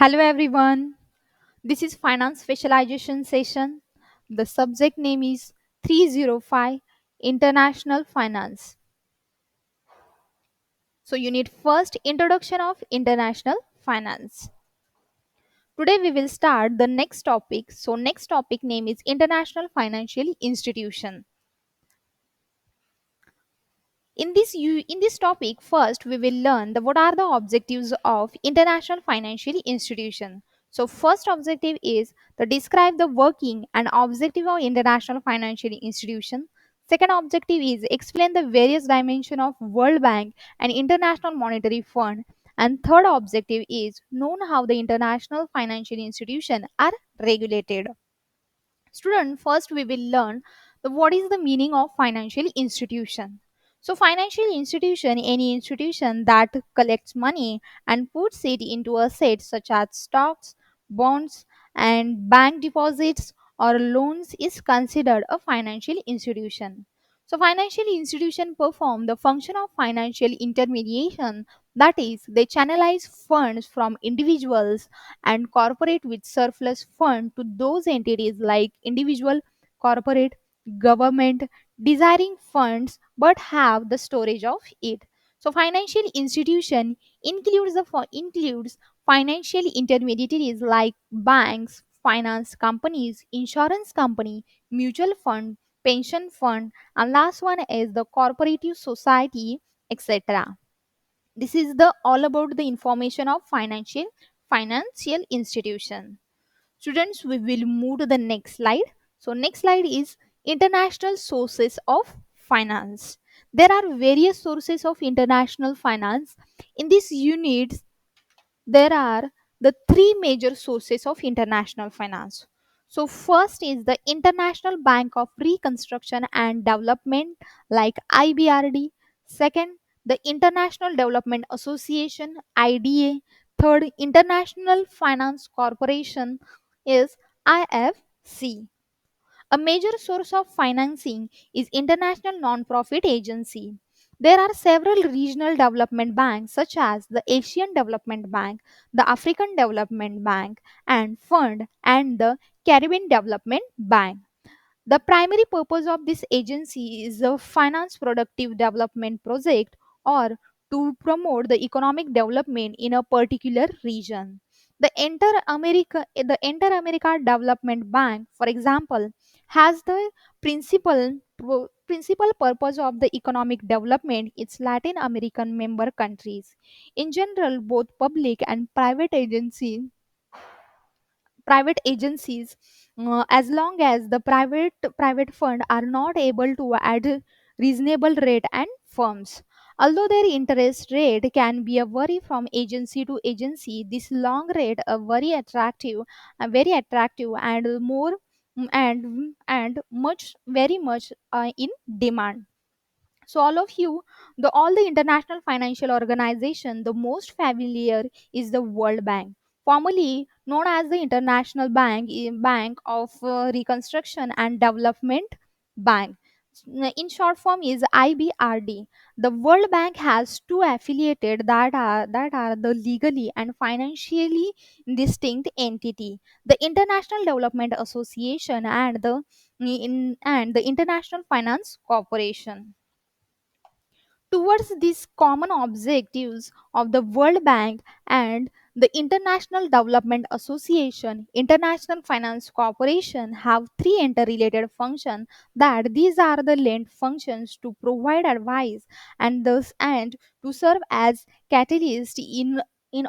Hello everyone. This is finance specialization session. The subject name is 305 International Finance. So you need first introduction of international finance. Today we will start the next topic. So next topic name is International Financial Institution. In this topic, first we will learn what are the objectives of international financial institution. So first objective is to describe the working and objective of international financial institution. Second objective is explain the various dimension of World Bank and International Monetary Fund. And third objective is known how the international financial institution are regulated. Student, first we will learn what is the meaning of financial institution. So financial institution, any institution that collects money and puts it into assets such as stocks, bonds, and bank deposits or loans is considered a financial institution. So financial institution perform the function of financial intermediation, that is they channelize funds from individuals and corporate with surplus fund to those entities like individual, corporate, government desiring funds but have the storage of it. So financial institution includes financial intermediaries like banks, finance companies, insurance company, mutual fund, pension fund, and last one is the cooperative society, etc. This is the all about the information of financial institution. Students, we will move to the next slide. So next slide is international sources of finance. There are various sources of international finance. In this unit, there are the three major sources of international finance. So first is the International Bank of Reconstruction and Development like IBRD. Second, the International Development Association IDA. Third, International Finance Corporation is IFC. A major source of financing is international non-profit agency. There are several regional development banks such as the Asian Development Bank, the African Development Bank and Fund and the Caribbean Development Bank. The primary purpose of this agency is to finance productive development project or to promote the economic development in a particular region. The Inter America Development Bank, for example, has the principal purpose of the economic development its Latin American member countries. In general, both public and private agencies, as long as the private fund are not able to add reasonable rate and firms, although their interest rate can be a vary from agency to agency, this long rate are very attractive and more and much very much in demand. So all the international financial organization, the most familiar is the World Bank, formerly known as the International Bank of Reconstruction and Development Bank. In short form is IBRD. The World Bank has two affiliated that are the legally and financially distinct entity, the International Development Association and the International Finance Corporation. Towards these common objectives of the World Bank and the International Development Association, International Finance Corporation have three interrelated functions, that these are the linked functions to provide advice and to serve as catalyst in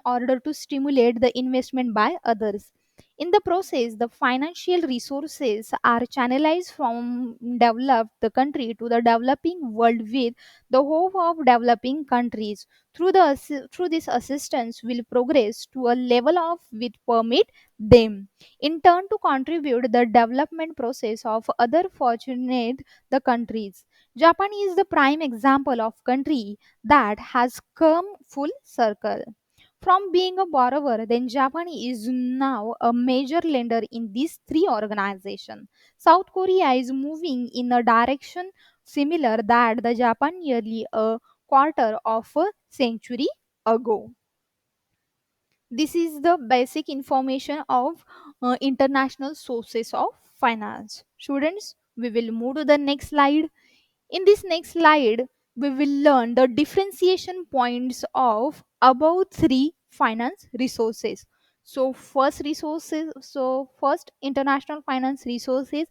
order to stimulate the investment by others. In the process, the financial resources are channelized from developed the country to the developing world with the hope of developing countries through this assistance will progress to a level of with permit them in turn to contribute the development process of other fortunate the countries. Japan is the prime example of country that has come full circle. From being a borrower, then Japan is now a major lender in these three organizations. South Korea is moving in a direction similar that the Japan nearly a quarter of a century ago. This is the basic information of international sources of finance. Students, we will move to the next slide. In this next slide, we will learn the differentiation points of above three finance resources. First international finance resources,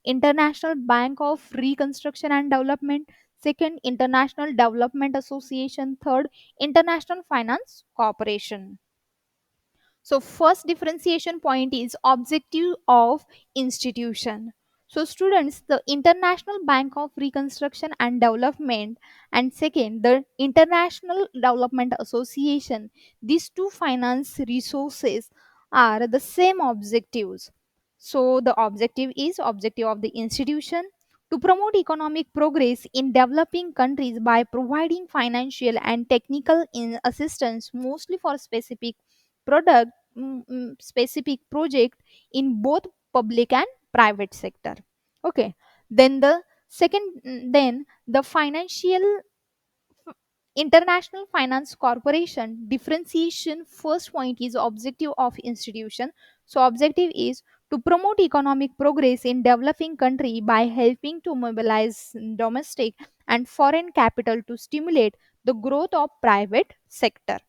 International Bank of Reconstruction and Development. Second, International Development Association. Third, International Finance Corporation. So first differentiation point is objective of institution. So students, the International Bank of Reconstruction and Development, and second, the International Development Association, these two finance resources are the same objectives. So the objective of the institution to promote economic progress in developing countries by providing financial and technical assistance mostly for specific project in both public and private sector. Okay, then the financial International Finance Corporation differentiation first point is objective of institution. So objective is to promote economic progress in developing country by helping to mobilize domestic and foreign capital to stimulate the growth of private sector.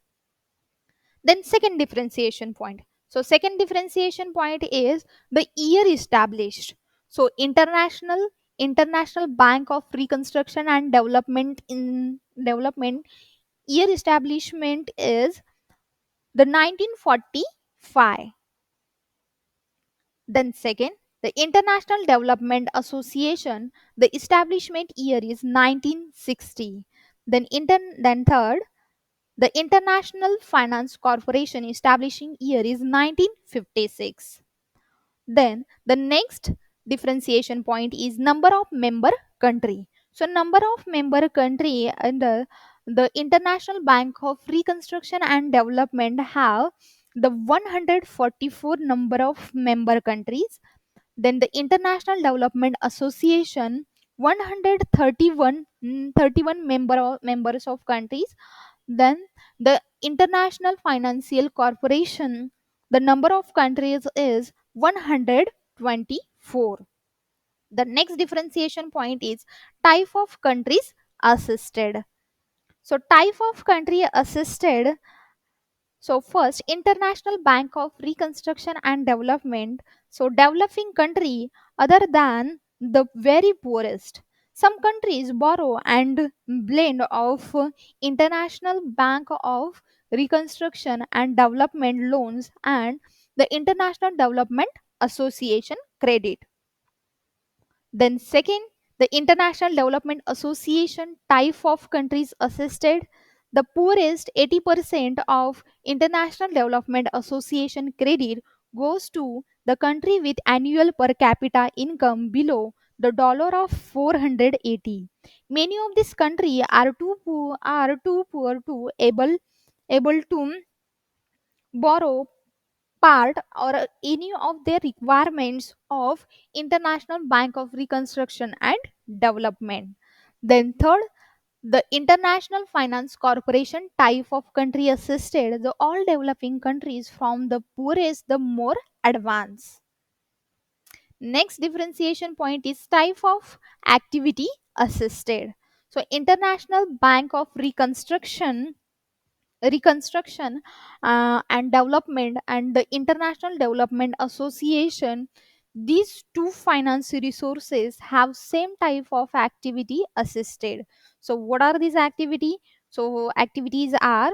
Then second differentiation point. So second differentiation point is the year established. So International Bank of Reconstruction and Development year establishment is the 1945. Then second, the International Development Association, the establishment year is 1960. Then third, the International Finance Corporation establishing year is 1956. Then the next differentiation point is number of member country. So number of member country under the International Bank of Reconstruction and Development have the 144 number of member countries. Then the International Development Association 131 members of countries. Then the International Financial Corporation, the number of countries is 124. The next differentiation point is type of countries assisted. So type of country assisted. So first, International Bank of Reconstruction and Development. So developing country other than the very poorest. Some countries borrow and blend of International Bank of Reconstruction and Development loans and the International Development Association credit. Then second, the International Development Association type of countries assisted. The poorest 80% of International Development Association credit goes to the country with annual per capita income below the dollar of 480. Many of these countries are too poor to able to borrow part or any of their requirements of International Bank of Reconstruction and Development. Then third, the International Finance Corporation type of country assisted the all developing countries from the poorest the more advanced. Next differentiation point is type of activity assisted. So International Bank of Reconstruction and Development and the International Development Association, these two finance resources have same type of activity assisted. So what are these activity? So activities are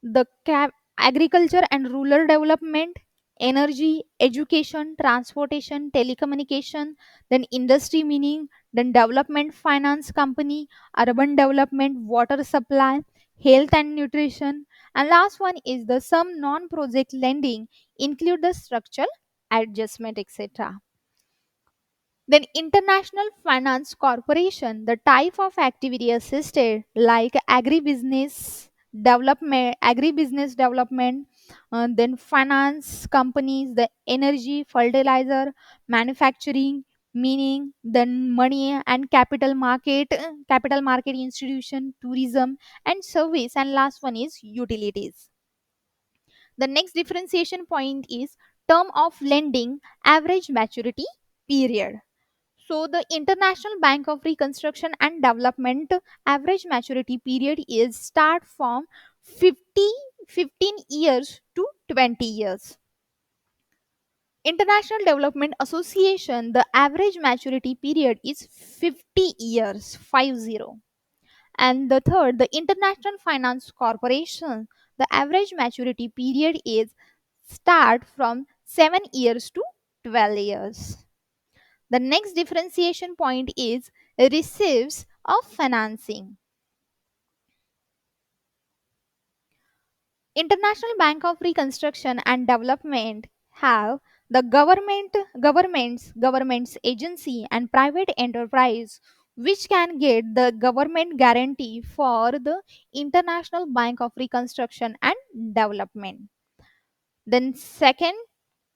the agriculture and rural development, energy, education, transportation, telecommunication, then industry meaning, then development finance company, urban development, water supply, health and nutrition, and last one is the some non-project lending include the structural adjustment, etc. Then International Finance Corporation, the type of activity assisted like agribusiness development, then finance companies, the energy, fertilizer, manufacturing, meaning then money and capital market institution, tourism and service, and last one is utilities. The next differentiation point is term of lending, average maturity period. So the International Bank of Reconstruction and Development average maturity period is start from 50 15 years to 20 years. International Development Association, the average maturity period is 50 years, 50. And the third, the International Finance Corporation, the average maturity period is start from 7 years to 12 years. The next differentiation point is receives of financing. International Bank of Reconstruction and Development have the governments agency and private enterprise which can get the government guarantee for the International Bank of Reconstruction and Development. Then second,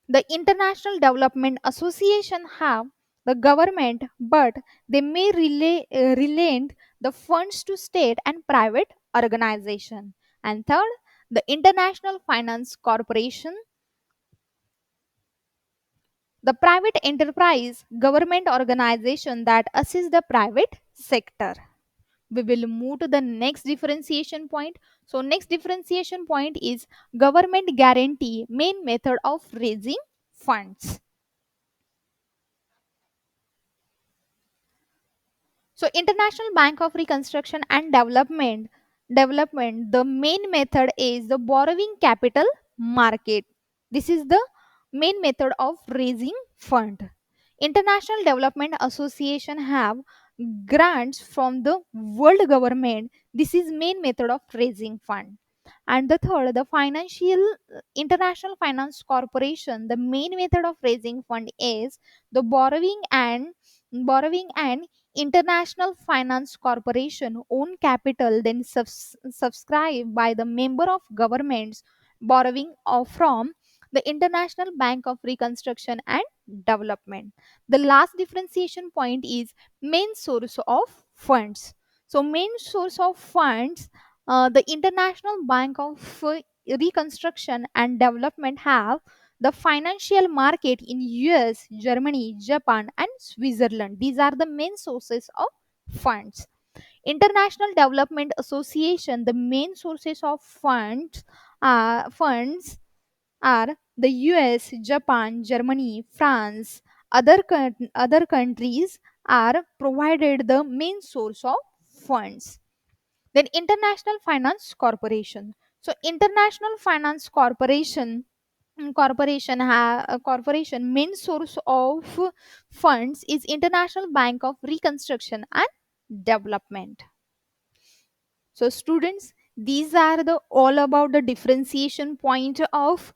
the International Development Association have the government, but they may relent the funds to state and private organization. And third, the International Finance Corporation, the private enterprise government organization that assist the private sector. We will move to the next differentiation point. So next differentiation point is government guarantee, main method of raising funds. So International Bank of Reconstruction and Development, the main method is the borrowing capital market. This is the main method of raising fund. International Development Association have grants from the world government. This is main method of raising fund. And the third, the financial International Finance Corporation, the main method of raising fund is the borrowing and International Finance Corporation own capital then subscribed by the member of governments borrowing from the International Bank of Reconstruction and Development. The last differentiation point is main source of funds. So main source of funds, the International Bank of Reconstruction and Development have the financial market in US, Germany, Japan, and Switzerland. These are the main sources of funds. International Development Association, the main sources of funds are the US, Japan, Germany, France. Other countries are provided the main source of funds. Then International Finance Corporation. So International Finance corporation main source of funds is International Bank of Reconstruction and Development. So students, these are the all about the differentiation point of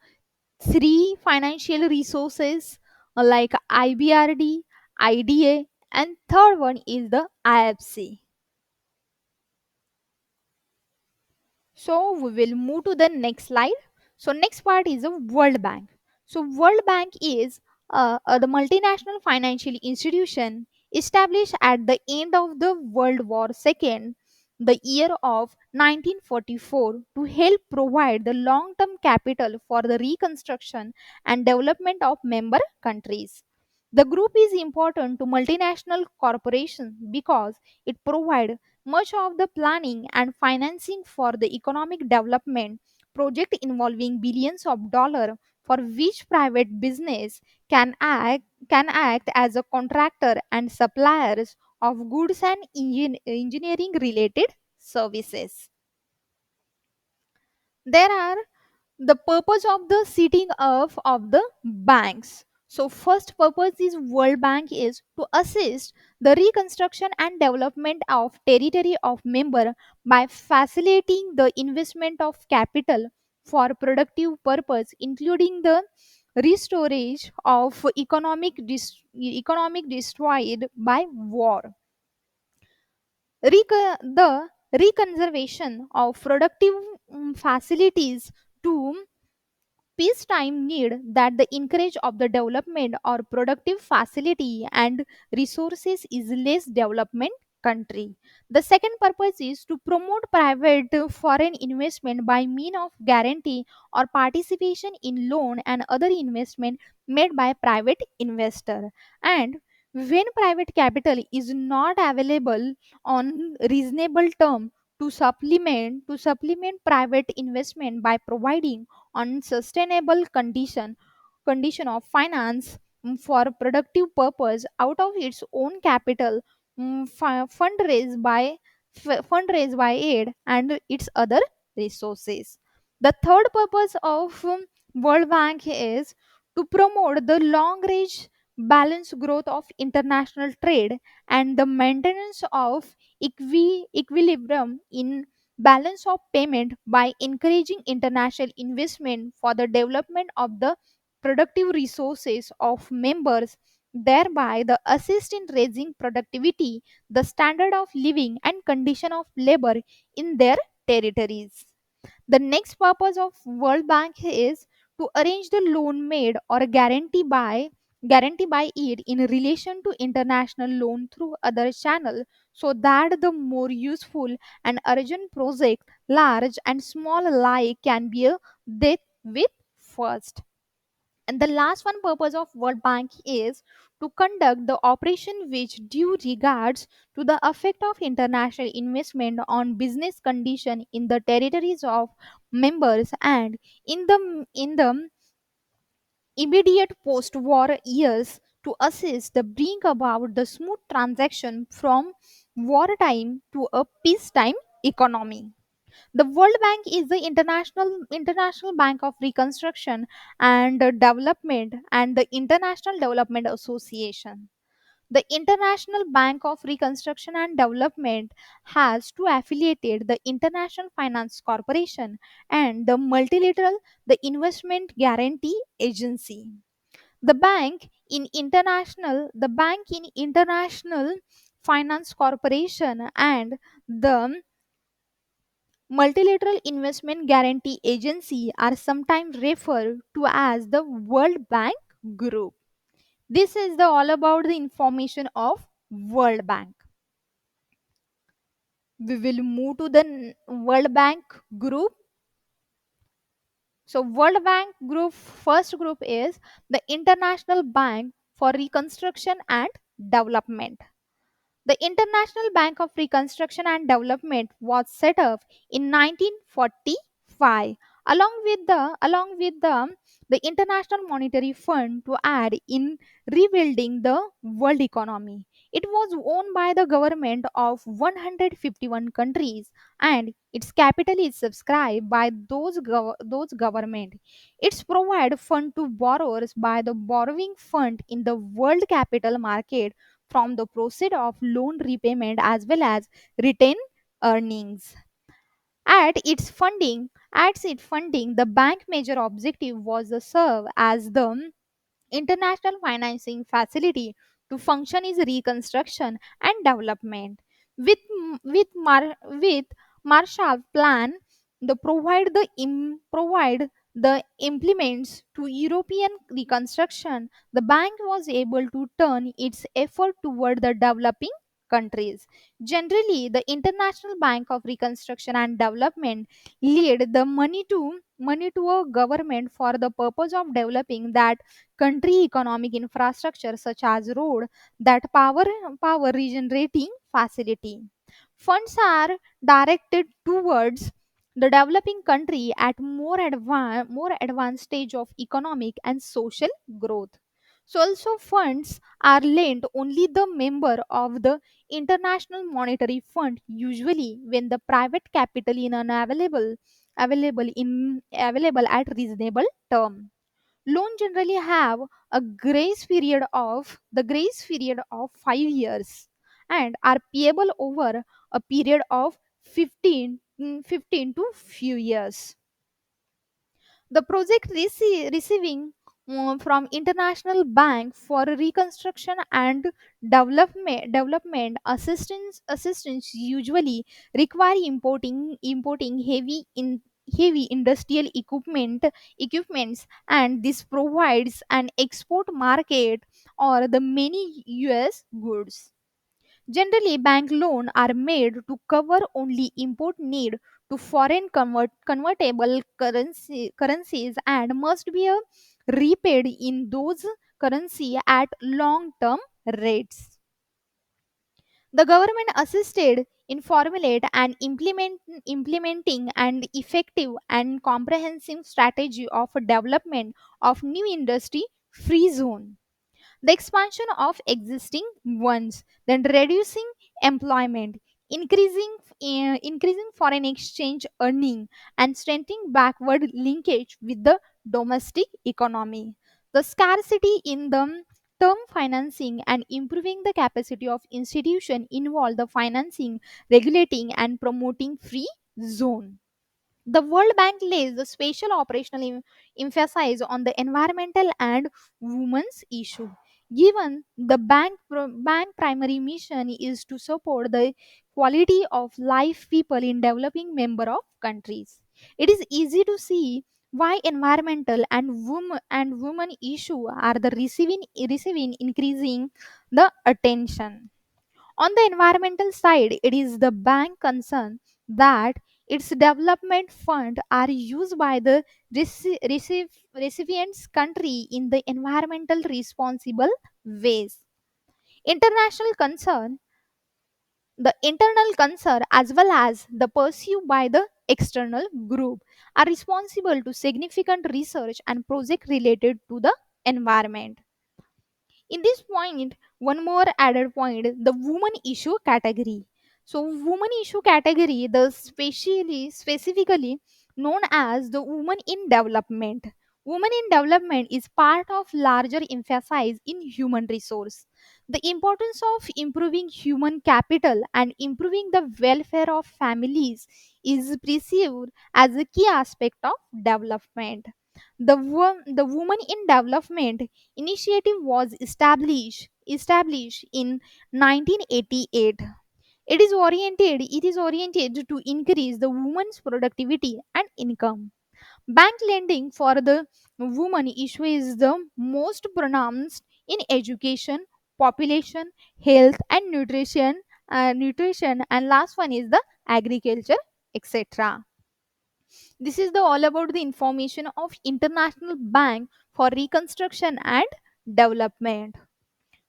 three financial resources like IBRD, IDA, and third one is the IFC. So we will move to the next slide. So next part is the World Bank. So World Bank is the multinational financial institution established at the end of the World War II, the year of 1944, to help provide the long-term capital for the reconstruction and development of member countries. The group is important to multinational corporations because it provides much of the planning and financing for the economic development project involving billions of dollars, for which private business can act as a contractor and suppliers of goods and engineering related services. There are the purpose of the setting up of the banks. So first purpose is World Bank is to assist the reconstruction and development of territory of member by facilitating the investment of capital for productive purpose, including the restoration of economic destroyed by war. The reconservation of productive facilities to peacetime need that the encourage of the development or productive facility and resources is less development country. The second purpose is to promote private foreign investment by mean of guarantee or participation in loan and other investment made by private investor. And when private capital is not available on reasonable term to supplement private investment by providing on sustainable condition of finance for productive purpose out of its own capital, fundraised by aid and its other resources. The third purpose of World Bank is to promote the long range balanced growth of international trade and the maintenance of equilibrium in balance of payment by encouraging international investment for the development of the productive resources of members, thereby the assist in raising productivity, the standard of living and condition of labor in their territories. The next purpose of World Bank is to arrange the loan made or guarantee by it in relation to international loan through other channel, so that the more useful and urgent project, large and small alike, can be dealt with first. And the last one purpose of World Bank is to conduct the operation which due regards to the effect of international investment on business condition in the territories of members and in the immediate post-war years to assist the bring about the smooth transaction from wartime to a peacetime economy. The World Bank is the international bank of reconstruction and development and the International Development Association. The International Bank of Reconstruction and Development has two affiliated, the International Finance Corporation and the Investment Guarantee Agency. The bank in International Finance Corporation and the Multilateral Investment Guarantee Agency are sometimes referred to as the World Bank Group. This is the all about the information of World Bank. We will move to the World Bank Group. So World Bank Group first group is the International Bank for Reconstruction and Development. The International Bank of Reconstruction and Development was set up in 1945 along with the International Monetary Fund to aid in rebuilding the world economy. It was owned by the government of 151 countries and its capital is subscribed by those government. It's provide fund to borrowers by the borrowing fund in the world capital market from the proceed of loan repayment as well as retained earnings. At its funding, the bank major objective was to serve as the international financing facility to function is reconstruction and development. With Marshall Plan, the implements to European reconstruction, the bank was able to turn its effort toward the developing countries. Generally, the International Bank of Reconstruction and Development lead the money to a government for the purpose of developing that country economic infrastructure such as road, that power regenerating facility. Funds are directed towards the developing country at more advanced stage of economic and social growth. So also funds are lent only the member of the International Monetary Fund, usually when the private capital is available at reasonable term. Loan generally have a grace period of 5 years and are payable over a period of 15 to few years. The project receiving from International Bank for Reconstruction and Development assistance usually require importing heavy industrial equipments, and this provides an export market or the many US goods. Generally, bank loans are made to cover only import need to foreign convertible currencies and must be repaid in those currency at long term rates. The government assisted in formulate and implementing an effective and comprehensive strategy of development of new industry free zone, the expansion of existing ones, then reducing employment, increasing foreign exchange earning, and strengthening backward linkage with the domestic economy. The scarcity in the term financing and improving the capacity of institution involve the financing, regulating, and promoting free zone. The World Bank lays the special operational emphasis on the environmental and women's issue. Given the bank primary mission is to support the quality of life people in developing member of countries, it is easy to see why environmental and women issue are the receiving increasing the attention. On the environmental side, it is the bank concern that its development fund are used by the recipient's country in the environmental responsible ways. International concern, the internal concern as well as the pursued by the external group are responsible to significant research and project related to the environment. In this point, one more added point, the woman issue category. So woman issue category, the specifically known as the woman in development. Women in development is part of larger emphasis in human resource. The importance of improving human capital and improving the welfare of families is perceived as a key aspect of development. The woman in development initiative was established in 1988. It is oriented to increase the woman's productivity and income. Bank lending for the woman issue is the most pronounced in education, population, health, and nutrition, and last one is the agriculture, etc. This is the all about the information of International Bank for Reconstruction and Development.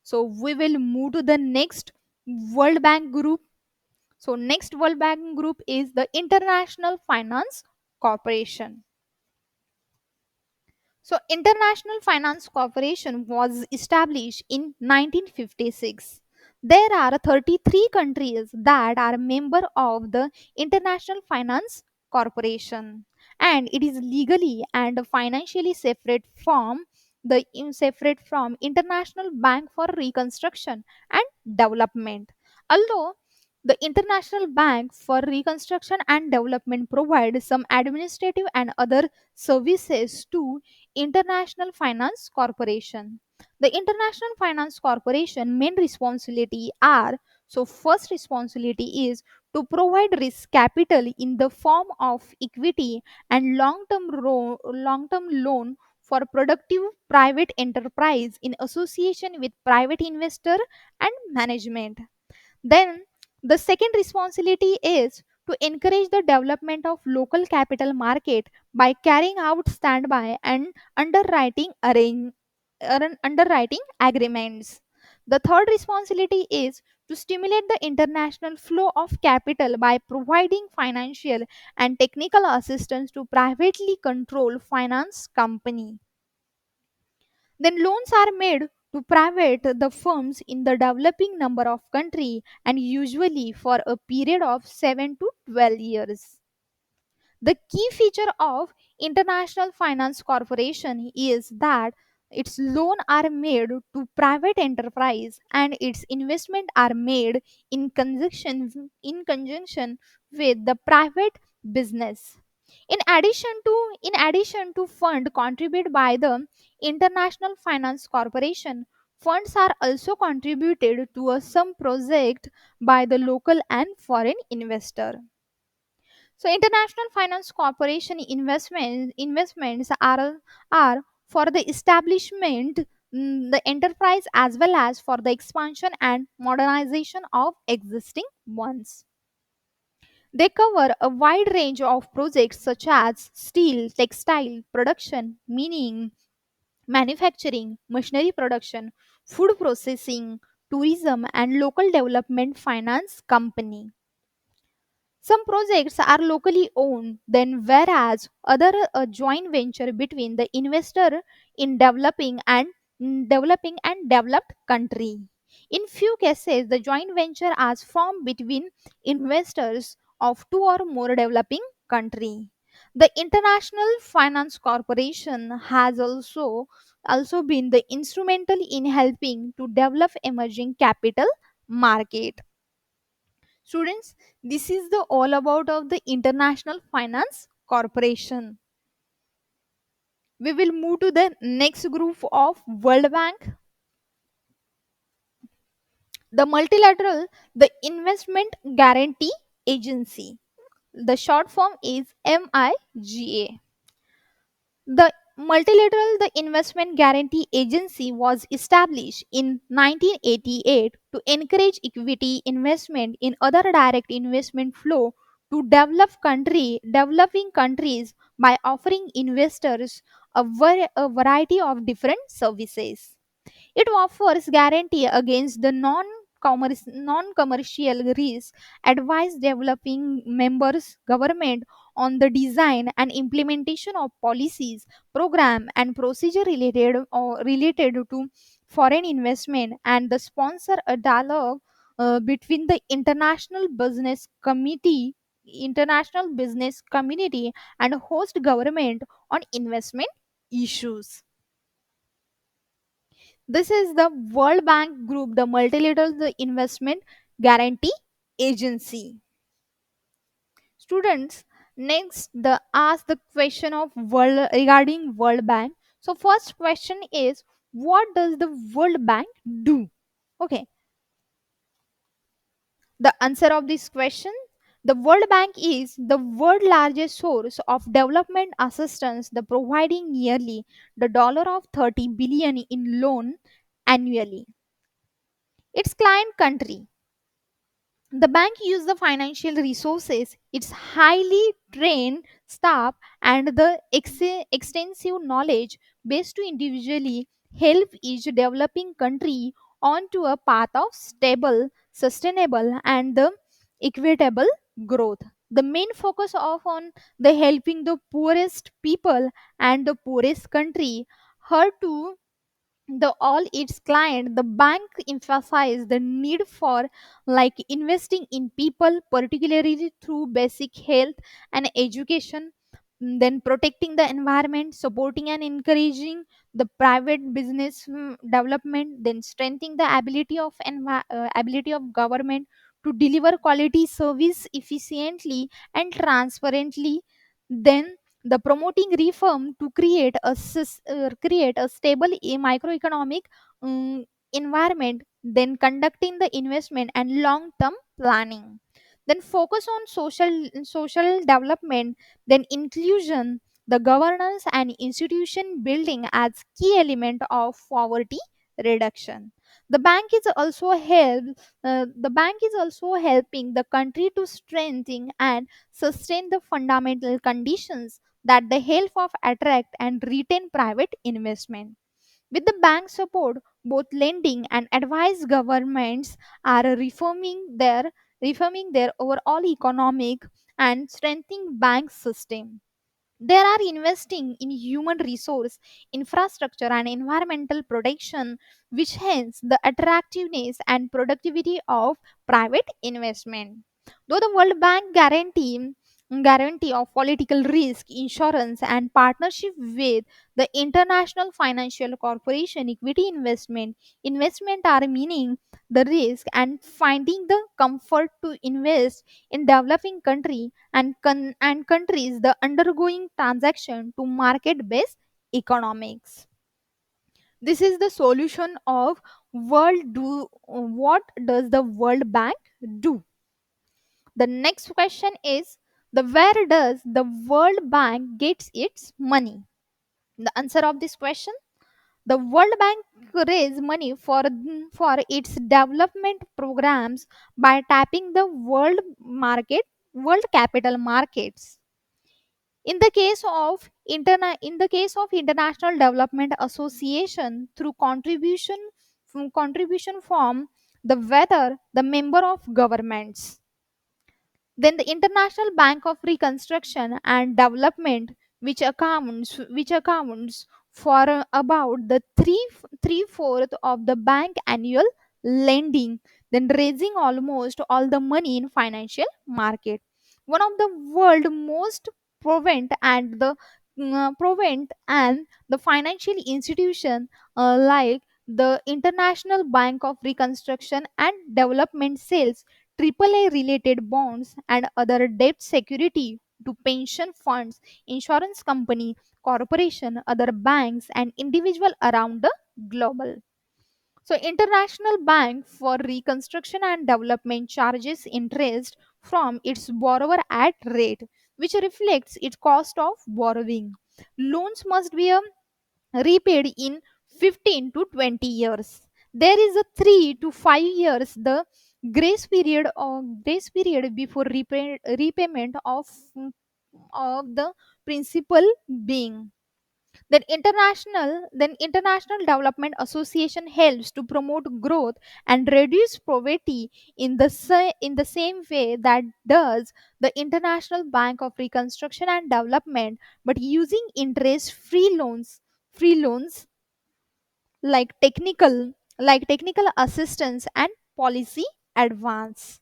So we will move to the next World Bank group. So next World Bank group is the International Finance Corporation. So International Finance Corporation was established in 1956. There are 33 countries that are member of the International Finance Corporation, and it is legally and financially separate from International Bank for Reconstruction and Development. Although the International Bank for Reconstruction and Development provides some administrative and other services to International Finance Corporation. The International Finance Corporation main responsibility are, so first responsibility is to provide risk capital in the form of equity and long-term loan for productive private enterprise in association with private investor and management. Then the second responsibility is to encourage the development of local capital market by carrying out standby and underwriting underwriting agreements. The third responsibility is to stimulate the international flow of capital by providing financial and technical assistance to privately controlled finance company. Then loans are made to private the firms in the developing number of country and usually for a period of 7 to 12 years. The key feature of International Finance Corporation is that its loan are made to private enterprise and its investment are made in conjunction with the private business. In addition to fund contributed by the International Finance Corporation, funds are also contributed to some project by the local and foreign investor. So International Finance Corporation investments are for the establishment the enterprise as well as for the expansion and modernization of existing ones. They cover a wide range of projects such as steel, textile production, mining, manufacturing, machinery production, food processing, tourism, and local development finance company. Some projects are locally owned, then whereas other a joint venture between the investor in developing and developed country. In few cases, the joint venture is formed between investors of two or more developing country. The International Finance Corporation has also been the instrumental in helping to develop emerging capital market. Students, this is the all about of the International Finance Corporation. We will move to the next group of World Bank, the multilateral, the Investment Guarantee Agency. The short form is MIGA. The multilateral the investment guarantee agency was established in 1988 to encourage equity investment in other direct investment flow to developing countries by offering investors a variety of different services. It offers guarantee against the non-commercial risk, advise developing members government on the design and implementation of policies, program and procedure related to foreign investment, and the sponsor a dialogue between the international business community and host government on investment issues. This is the World Bank Group, the multilateral the investment guarantee agency. Students, next the ask the question of world regarding World Bank. So first question is, what does the World Bank do? Okay, the answer of this question, the World Bank is the world largest source of development assistance, the providing nearly the dollar of 30 billion in loan annually. Its client country, the bank uses the financial resources, its highly trained staff, and the extensive knowledge base to individually help each developing country onto a path of stable, sustainable, and the equitable growth. The main focus of on the helping the poorest people and the poorest country her to the all its client, the bank emphasize the need for like investing in people, particularly through basic health and education, then protecting the environment, supporting and encouraging the private business development, then strengthening the ability of government to deliver quality service efficiently and transparently, then the promoting reform to create a stable microeconomic environment, then conducting the investment and long term planning, then focus on social development, then inclusion, the governance and institution building as key element of poverty reduction. The bank is also helping the country to strengthen and sustain the fundamental conditions that the help of attract and retain private investment. With the bank support, both lending and advice governments are reforming their overall economic and strengthening bank system. They are investing in human resource, infrastructure, and environmental protection, which hence the attractiveness and productivity of private investment. Though the World Bank guarantee of political risk, insurance, and partnership with the International Financial Corporation equity investment are meaning the risk and finding the comfort to invest in developing country and countries the undergoing transaction to market based economics. This is the solution of world do what does the World Bank do? The next question is, the where does the World Bank gets its money? The answer of this question, The World Bank raise money for its development programs by tapping the world capital markets. In the case of International Development Association, through contribution from the whether the member of governments. Then the International Bank of Reconstruction and Development, which accounts for about the three-fourth of the bank annual lending, then raising almost all the money in financial market. One of the world most prominent and the financial institution, like the International Bank of Reconstruction and Development, sells AAA related bonds and other debt security to pension funds, insurance company, corporation, other banks and individual around the global. So International Bank for Reconstruction and Development charges interest from its borrower at rate which reflects its cost of borrowing. Loans must be repaid in 15 to 20 years. There is a 3 to 5 years the grace period before repayment of the principal being. Then International Development Association helps to promote growth and reduce poverty in the same way that does the International Bank of Reconstruction and Development, but using interest free loans like technical assistance and policy advance.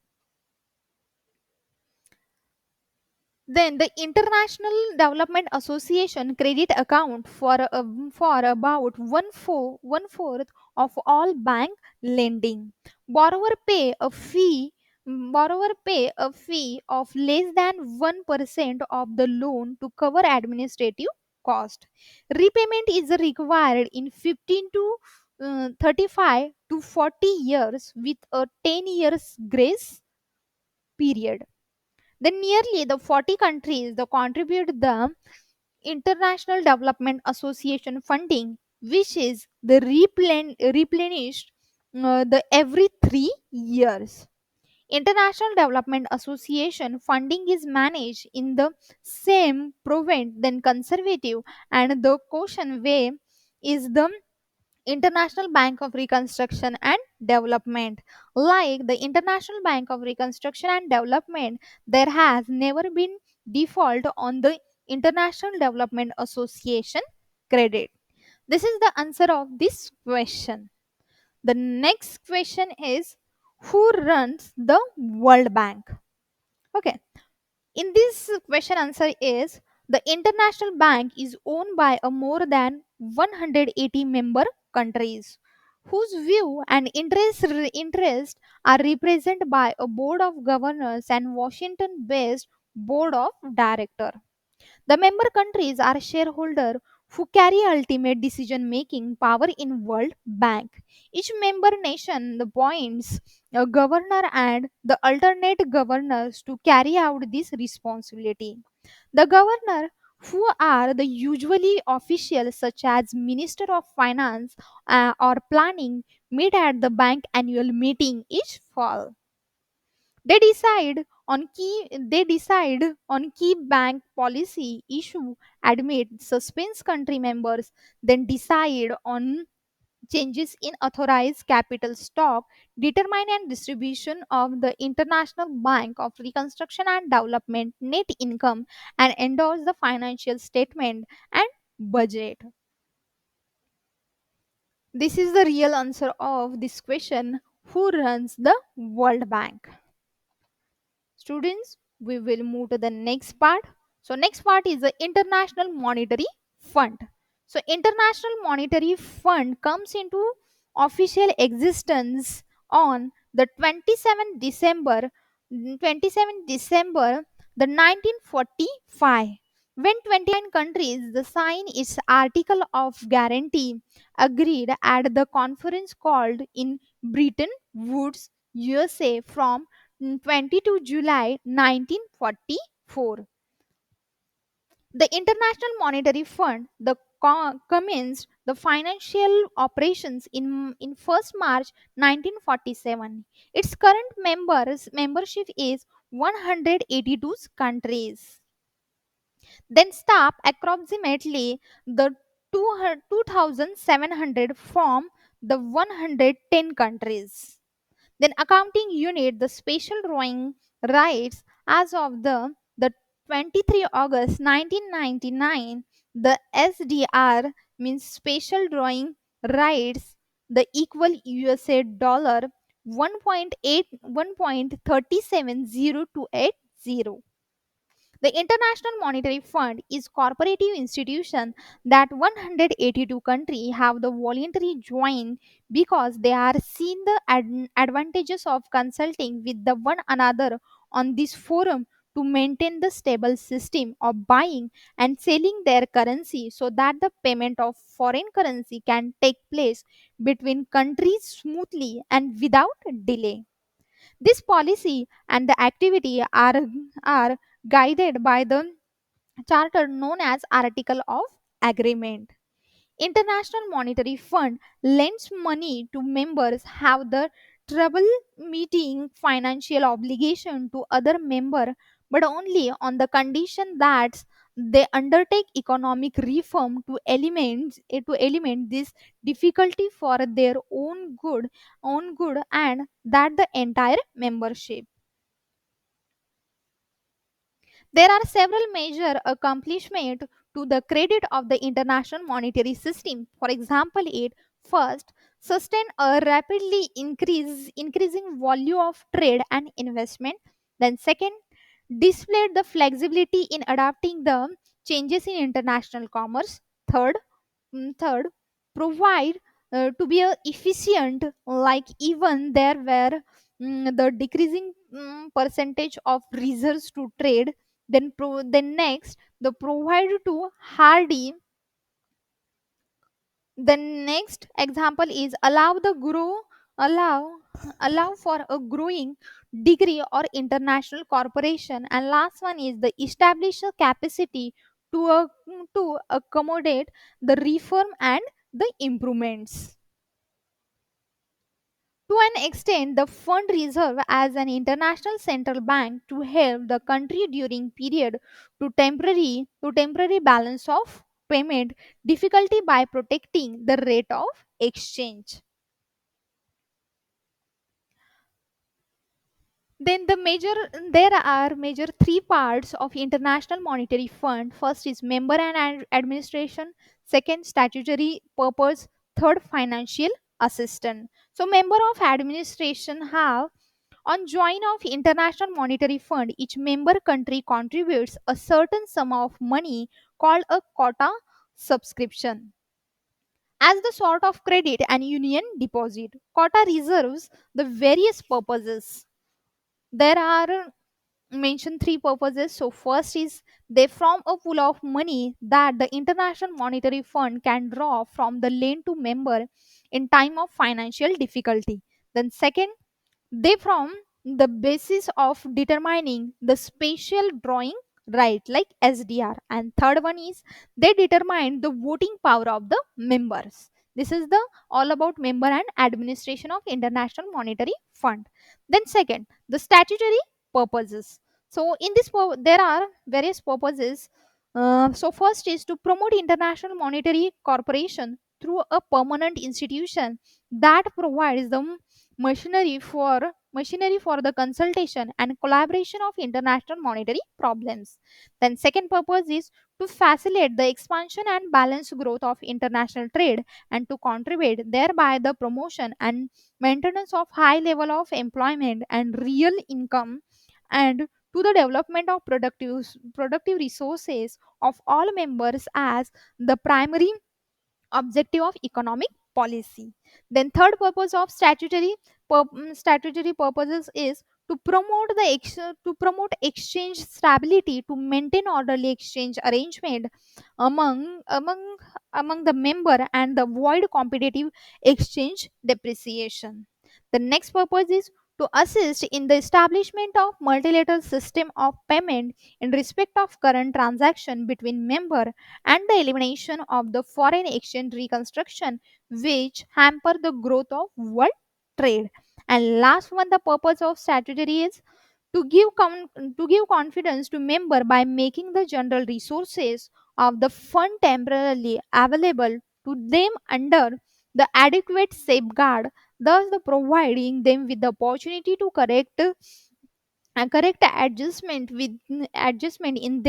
Then the International Development Association credit account for about one fourth of all bank lending. Borrower pay a fee Borrower pay a fee of less than 1% of the loan to cover administrative cost. Repayment is required in 15 to 35 to 40 years with a 10 years grace period. Then nearly the 40 countries that contribute the International Development Association funding, which is the replenished the every 3 years. International Development Association funding is managed in the same prudent then conservative and the caution way is the International Bank of Reconstruction and Development. Like the International Bank of Reconstruction and Development, there has never been default on the International Development Association credit. This is the answer of this question. The next question is, who runs the World Bank? Okay, in this question answer is, the International Bank is owned by a more than 180 member countries whose view and interest are represented by a board of governors and Washington based board of director. The member countries are shareholders who carry ultimate decision making power in World Bank. Each member nation appoints a governor and the alternate governors to carry out this responsibility. The governor, who are the usually officials such as Minister of Finance or Planning, meet at the bank annual meeting each fall. They decide on key bank policy issue, admit suspense country members, then decide on changes in authorized capital stock, determine and distribution of the International Bank of Reconstruction and Development net income, and endorse the financial statement and budget. This is the real answer of this question: who runs the World Bank? Students, we will move to the next part. So next part is the International Monetary Fund. So International Monetary Fund comes into official existence on the 27 December the 1945, when 29 countries the sign its article of guarantee agreed at the conference called in Bretton Woods, USA, from 22 July 1944. The International Monetary Fund commenced the financial operations in 1st March 1947. Its current membership is 182 countries. Then stop approximately the 2,700 from the 110 countries. Then accounting unit, the special drawing rights as of the 23 August 1999, the SDR means special drawing rights, the equal USA dollar 1.8 1.370280. The International Monetary Fund is corporative institution that 182 countries have the voluntary join because they are seen the advantages of consulting with the one another on this forum to maintain the stable system of buying and selling their currency so that the payment of foreign currency can take place between countries smoothly and without delay. This policy and the activity are guided by the charter known as Article of Agreement. International Monetary Fund lends money to members have the trouble meeting financial obligation to other member, but only on the condition that they undertake economic reform to eliminate this difficulty for their own good and that the entire membership. There are several major accomplishments to the credit of the international monetary system. For example, it first sustain a rapidly increasing volume of trade and investment. Then second, displayed the flexibility in adapting the changes in international commerce. Third, third, provide to be efficient, like even there were the decreasing percentage of reserves to trade. Then next, the provide to hardy. The next example is allow allow for a growing degree or international corporation, and last one is the establish a capacity to to accommodate the reform and the improvements. To an extent, the fund reserve as an international central bank to help the country during period to temporary balance of payment difficulty by protecting the rate of exchange. Then there are major three parts of International Monetary Fund. First is member and administration. Second, statutory purpose. Third, financial assistance. So, member of administration have on join of International Monetary Fund, each member country contributes a certain sum of money called a quota subscription as the sort of credit and union deposit. Quota reserves the various purposes. There are mentioned three purposes. So first is they form a pool of money that the International Monetary Fund can draw from the lend to member in time of financial difficulty. Then second, they form the basis of determining the spatial drawing right like SDR. And third one is they determine the voting power of the members. This is the all about member and administration of International Monetary Fund. Then second, the statutory purposes. So in this there are various purposes. So first is to promote International Monetary Corporation through a permanent institution that provides the machinery for the consultation and collaboration of international monetary problems. Then second purpose is to facilitate the expansion and balanced growth of international trade and to contribute thereby the promotion and maintenance of high level of employment and real income and to the development of productive resources of all members as the primary objective of economic policy. Then third purpose of statutory purposes is to promote exchange stability, to maintain orderly exchange arrangement among among among the member and avoid competitive exchange depreciation. The next purpose is to assist in the establishment of multilateral system of payment in respect of current transaction between member and the elimination of the foreign exchange reconstruction which hamper the growth of world trade. And last one, the purpose of statutory is to give confidence to member by making the general resources of the fund temporarily available to them under the adequate safeguard, thus the providing them with the opportunity to correct adjustment in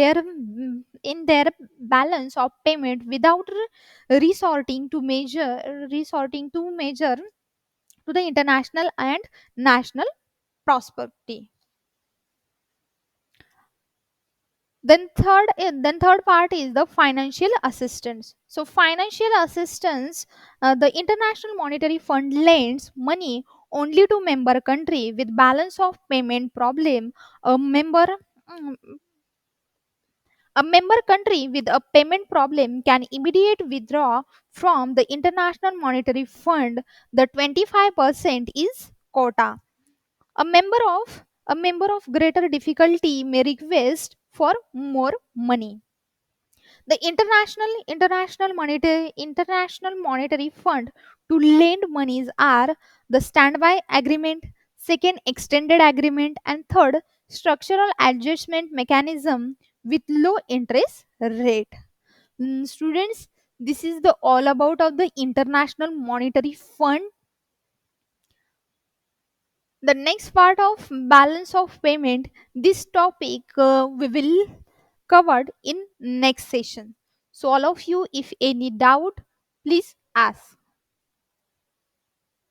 their balance of payment without resorting to measure to the international and national prosperity. Then third part is the financial assistance. So financial assistance, the International Monetary Fund lends money only to member country with balance of payment problem. Mm, a member country with a payment problem can immediate withdraw from the International Monetary Fund. The 25% is quota. A member of greater difficulty may request for more money. The International Monetary Fund to lend monies are the standby agreement, second extended agreement, and third structural adjustment mechanism with low interest rate. Students, this is the all about of the International Monetary Fund. The next part of balance of payment, this topic we will covered in next session. So all of you, if any doubt, please ask.